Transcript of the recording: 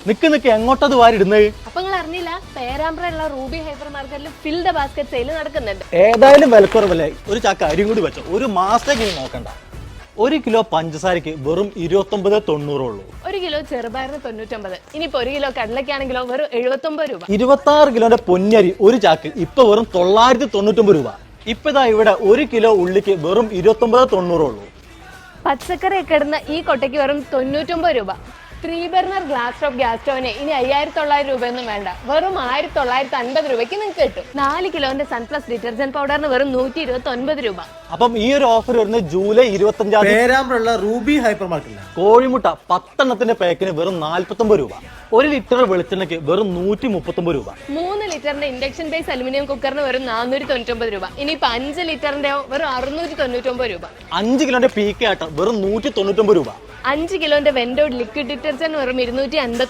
നിക്ക് എങ്ങോട്ടത് വാരിടുന്നത്? അപ്പൊ നിങ്ങൾ അറിഞ്ഞില്ല, പേരാമ്പ്രയുള്ള റൂബി ഹൈപ്പർ മാർക്കറ്റിൽ ഫിൽ ദ ബാസ്കറ്റ് സെയിൽ നടക്കുന്നുണ്ട്. ഏതായാലും വിലക്കുറവല്ലേ, ഒരു ചാക്ക് അരിയും കൂടി വെച്ചോ. ഒരു മാസത്തേക്ക് ഇനി നോക്കണ്ട. 1 കിലോ പഞ്ചസാരക്ക് വെറും 29.90 ഉള്ളൂ. 1 കിലോ ചെറുപയറിന് 99. ഇനിയിപ്പോ 1 കിലോ കടലക്കാണെങ്കിലോ വെറും 79 രൂപ. 26 കിലോന്റെ പൊന്നരി ഒരു ചാക്ക് ഇപ്പൊ വെറും 999 രൂപ. ഇപ്പൊ ഇതാ ഇവിടെ 1 കിലോ ഉള്ളിക്ക് വെറും 29.90 ഉള്ളൂ. പച്ചക്കറി ഒക്കെ ഇടുന്ന ഈ കൊട്ടയ്ക്ക് വെറും 99 രൂപ. 3 ബർണർ ഗ്ലാസ് ടോപ്പ് ഗ്യാസ് സ്റ്റോവിന് ഇനി 5900 രൂപയൊന്നും വേണ്ട, വെറും 1950 രൂപയ്ക്ക് നിങ്ങൾക്ക് കിട്ടും. 4 കിലോന്റെ സൺപ്ലസ് ഡിറ്റർജന്റ് പൗഡറിന് വെറും 129 രൂപ. അപ്പം ഈ ഒരു ഓഫർ വരുന്നത് ജൂലൈ 25 പേരാമ്പ്രയുള്ള റൂബി ഹൈപ്പർ മാർക്കറ്റിലാണ്. കോഴിമുട്ട 10 എണ്ണത്തിന്റെ പാക്കിന് വെറും 49 രൂപ. 1 ലിറ്റർ വെളിച്ചെണ്ണയ്ക്ക് വെറും 139 രൂപ. 3 ലിറ്ററിന്റെ ഇൻഡക്ഷൻ ബേസ് അലുമിനിയം കുക്കറിന് വെറും 499 രൂപ. ഇനിയിപ്പോ 5 ലിറ്ററിന്റെയോ വെറും 699 രൂപ. 5 കിലോന്റെ പീക്ക് ആട്ടം വെറും 199 രൂപ. 5 കിലോന്റെ വെന്റോഡ് ലിക്വിഡ് ഡിറ്റർജന്റ് വെറും 259